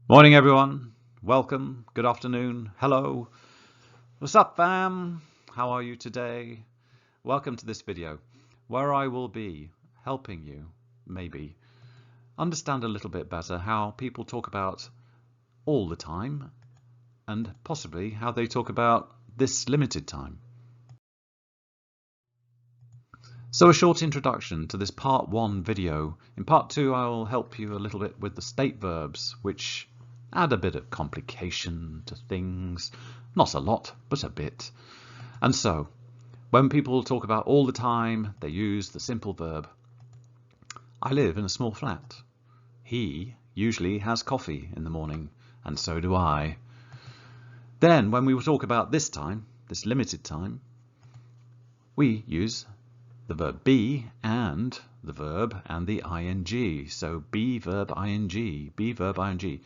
Morning, everyone. Welcome. Good afternoon. Hello. What's up, fam? How are you today? Welcome to this video where I will be helping you, maybe, understand a little bit better how people talk about all the time and possibly how they talk about this limited time. So a short introduction to this part 1 video. In part 2, I will help you a little bit with the state verbs, which add a bit of complication to things. Not a lot, but a bit. And so, when people talk about all the time, they use the simple verb. I live in a small flat. He usually has coffee in the morning, and so do I. Then, when we talk about this time, this limited time, we use the verb be and the verb and the ing. So be verb ing, be verb ing.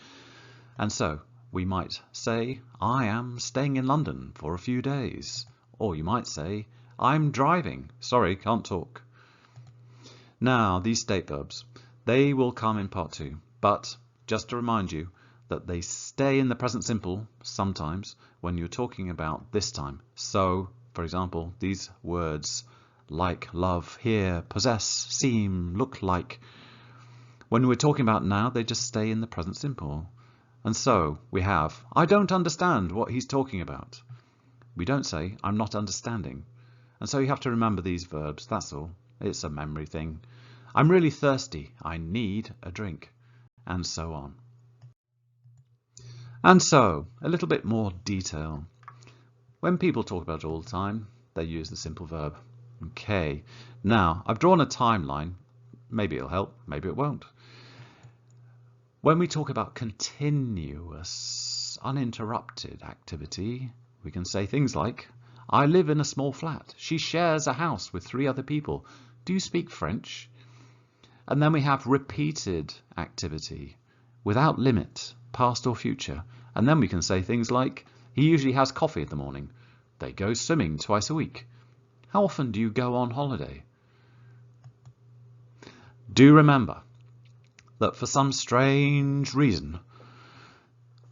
And so we might say, I am staying in London for a few days. Or you might say, I'm driving. Sorry, can't talk. Now, these state verbs, they will come in part 2. But just to remind you that they stay in the present simple sometimes when you're talking about this time. So, for example, these words like, love, hear, possess, seem, look like. When we're talking about now, they just stay in the present simple. And so we have, I don't understand what he's talking about. We don't say, I'm not understanding. And so you have to remember these verbs, that's all. It's a memory thing. I'm really thirsty. I need a drink. And so on. And so, a little bit more detail. When people talk about it all the time, they use the simple verb. Okay, now I've drawn a timeline. Maybe it'll help, maybe it won't. When we talk about continuous, uninterrupted activity, we can say things like, I live in a small flat. She shares a house with 3 other people. Do you speak French? And then we have repeated activity, without limit, past or future. And then we can say things like, he usually has coffee in the morning. They go swimming twice a week. How often do you go on holiday? Do remember that for some strange reason,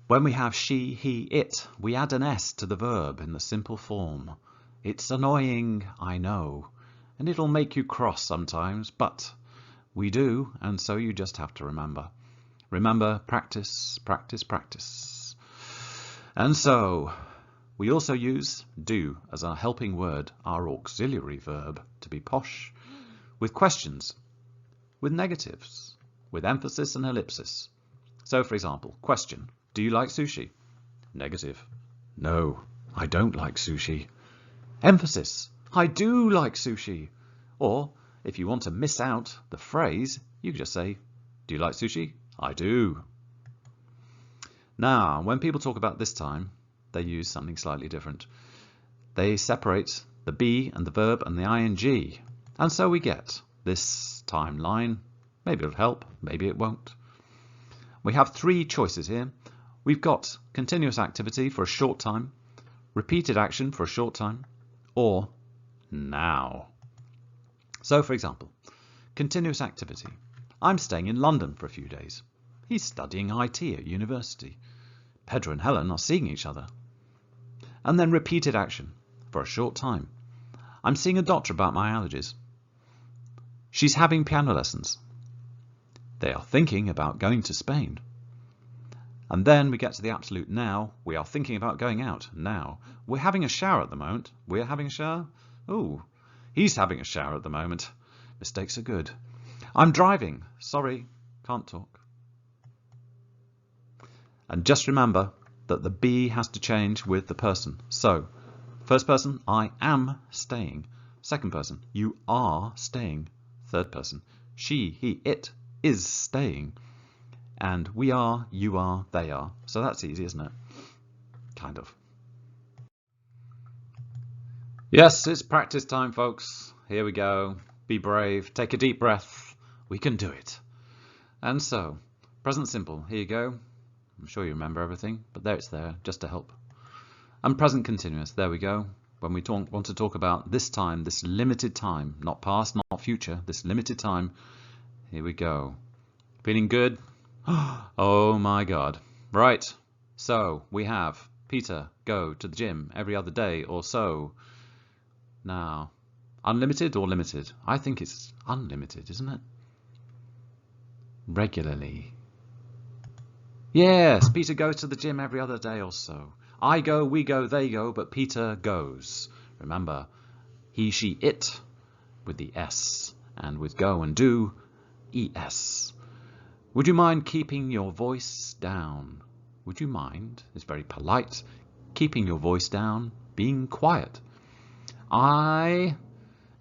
when we have she, he, it, we add an S to the verb in the simple form. It's annoying, I know, and it'll make you cross sometimes, but we do, and so you just have to remember. Remember, practice, practice, practice. And so, we also use do as our helping word, our auxiliary verb, to be posh, with questions, with negatives, with emphasis and ellipsis. So, for example, question, do you like sushi? Negative, no, I don't like sushi. Emphasis, I do like sushi. Or, if you want to miss out the phrase, you can just say, do you like sushi? I do. Now, when people talk about this time, they use something slightly different. They separate the be and the verb and the ing. And so we get this timeline. Maybe it'll help, maybe it won't. We have 3 choices here. We've got continuous activity for a short time, repeated action for a short time, or now. So, for example, continuous activity. I'm staying in London for a few days. He's studying IT at university. Pedro and Helen are seeing each other. And then repeated action for a short time. I'm seeing a doctor about my allergies. She's having piano lessons. They are thinking about going to Spain. And then we get to the absolute now. We are thinking about going out now. We're having a shower at the moment. We're having a shower? Ooh, he's having a shower at the moment. Mistakes are good. I'm driving. Sorry, can't talk. And just remember that the be has to change with the person. So, first person, I am staying. Second person, you are staying. Third person, she, he, it is staying. And we are, you are, they are. So that's easy, isn't it? Kind of. Yes, it's practice time, folks. Here we go. Be brave. Take a deep breath. We can do it. And so, present simple. Here you go. I'm sure you remember everything, but there it's there, just to help. And present continuous. There we go. When we want to talk about this time, this limited time, not past, not future, this limited time. Here we go. Feeling good? Oh my God. Right. So we have Peter go to the gym every other day or so. Now, unlimited or limited? I think it's unlimited, isn't it? Regularly. Yes, Peter goes to the gym every other day or so. I go, we go, they go, but Peter goes. Remember, he, she, it with the S, and with go and do, ES. Would you mind keeping your voice down? Would you mind? It's very polite. Keeping your voice down, being quiet.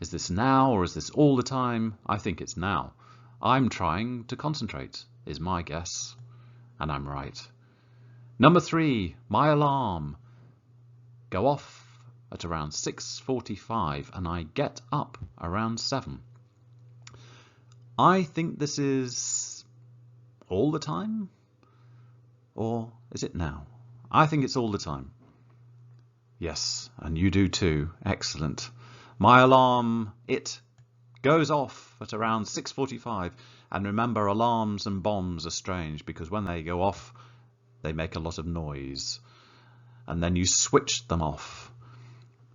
Is this now or is this all the time? I think it's now. I'm trying to concentrate, is my guess. And I'm right. Number 3, my alarm. Go off at around 6:45 and I get up around 7. I think this is all the time, or is it now? I think it's all the time. Yes, and you do too. Excellent. My alarm, it goes off at around 6:45. And remember, alarms and bombs are strange because when they go off, they make a lot of noise. And then you switch them off.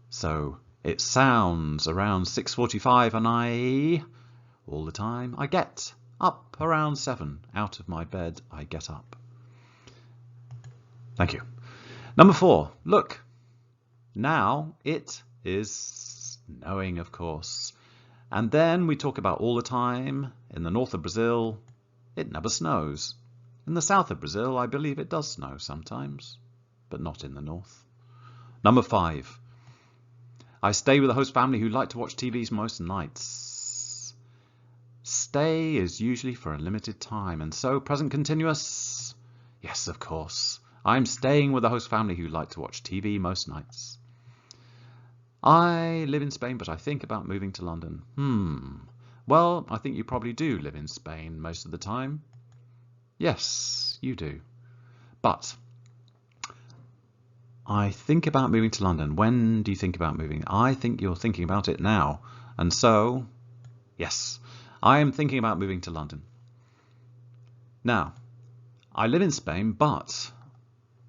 So it sounds around 6:45 and all the time, I get up around 7. Out of my bed, I get up. Thank you. Number 4, look. Now it is snowing, of course. And then we talk about all the time. In the north of Brazil, it never snows. In the south of Brazil, I believe it does snow sometimes, but not in the north. Number 5. I stay with a host family who like to watch TVs most nights. Stay is usually for a limited time, and so present continuous. Yes, of course. I'm staying with a host family who like to watch TV most nights. I live in Spain, but I think about moving to London. Well, I think you probably do live in Spain most of the time. Yes, you do. But I think about moving to London. When do you think about moving? I think you're thinking about it now. And so, yes, I am thinking about moving to London. Now, I live in Spain, but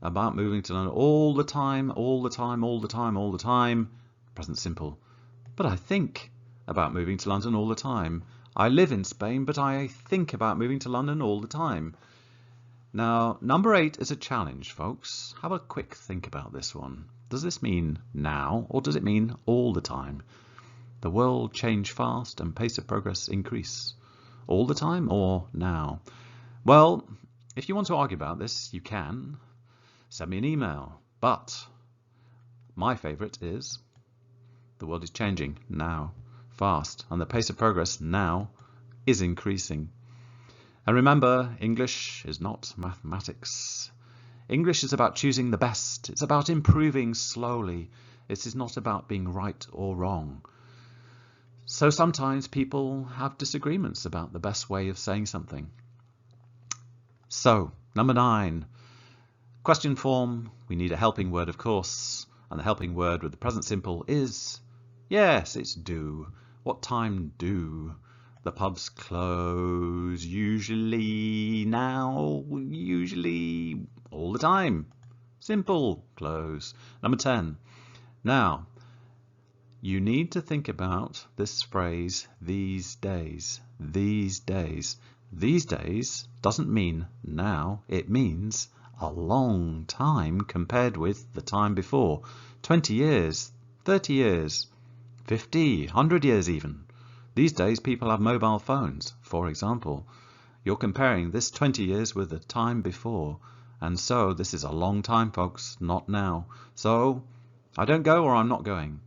about moving to London all the time, all the time, all the time, all the time. Present simple. But I think about moving to London all the time. I live in Spain, but I think about moving to London all the time. Now, number 8 is a challenge, folks. Have a quick think about this one. Does this mean now, or does it mean all the time? The world change fast and pace of progress increase. All the time or now? Well, if you want to argue about this, you can. Send me an email. But my favourite is the world is changing now, fast, and the pace of progress now is increasing. And remember, English is not mathematics. English is about choosing the best. It's about improving slowly. It is not about being right or wrong. So sometimes people have disagreements about the best way of saying something. So, number 9. Question form. We need a helping word, of course. And the helping word with the present simple is, yes, it's do. What time do? The pubs close, usually now, usually all the time. Simple, close. Number 10. Now, you need to think about this phrase, these days, these days. These days doesn't mean now, it means a long time compared with the time before. 20 years, 30 years, 50, 100 years even. These days people have mobile phones, for example. You're comparing this 20 years with the time before, and so this is a long time, folks, not now. So, I don't go or I'm not going.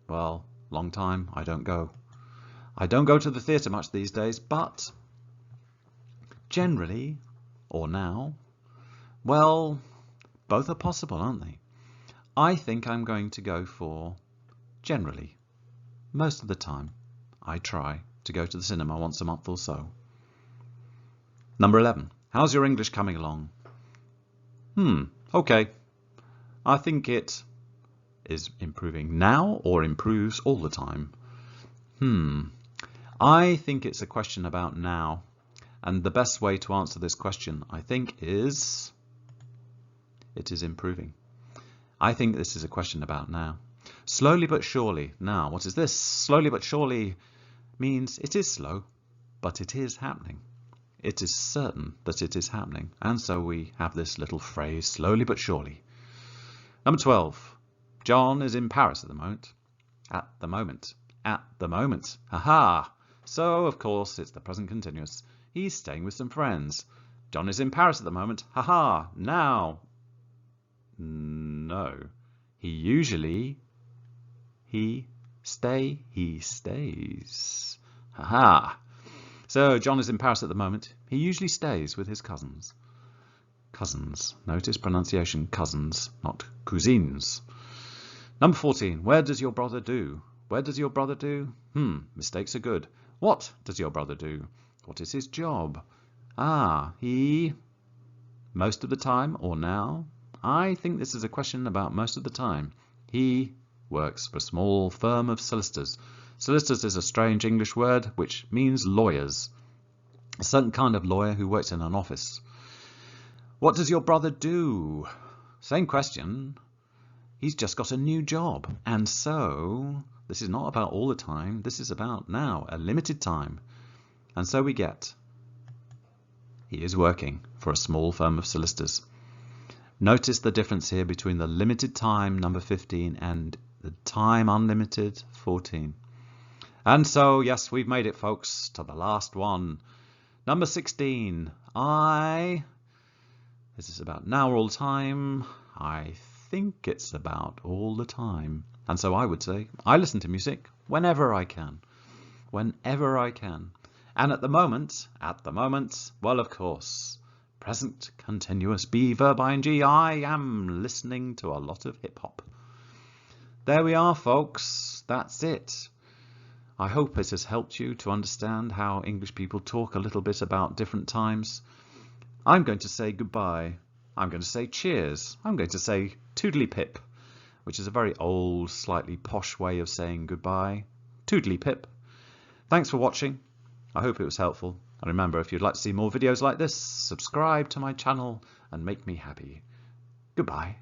Well, long time, I don't go. I don't go to the theatre much these days, but generally, or now, well, both are possible, aren't they? I think I'm going to go for generally. Most of the time, I try to go to the cinema once a month or so. Number 11. How's your English coming along? Okay. I think it is improving now or improves all the time. I think it's a question about now. And the best way to answer this question, I think, is it is improving. I think this is a question about now. Slowly but surely. Now, what is this? Slowly but surely means it is slow, but it is happening. It is certain that it is happening. And so we have this little phrase, slowly but surely. Number 12. John is in Paris at the moment. At the moment. At the moment. Haha. So, of course, it's the present continuous. He's staying with some friends. John is in Paris at the moment. Haha. Now. No. He stays. Haha. So, John is in Paris at the moment. He usually stays with his cousins. Cousins. Notice pronunciation. Cousins, not cousines. Number 14. Where does your brother do? Where does your brother do? Mistakes are good. What does your brother do? What is his job? He... Most of the time or now? I think this is a question about most of the time. He works for a small firm of solicitors. Solicitors is a strange English word which means lawyers. A certain kind of lawyer who works in an office. What does your brother do? Same question. He's just got a new job. And so, this is not about all the time. This is about now, a limited time. And so we get, he is working for a small firm of solicitors. Notice the difference here between the limited time, number 15, and the time unlimited, 14. And so, yes, we've made it, folks, to the last one. Number 16. This is about now or all the time. I think it's about all the time. And so I would say, I listen to music whenever I can. Whenever I can. And at the moment, well, of course, present continuous be verb ing, I am listening to a lot of hip hop. There we are, folks. That's it. I hope it has helped you to understand how English people talk a little bit about different times. I'm going to say goodbye. I'm going to say cheers. I'm going to say toodly pip, which is a very old, slightly posh way of saying goodbye. Toodly pip. Thanks for watching. I hope it was helpful. And remember, if you'd like to see more videos like this, subscribe to my channel and make me happy. Goodbye.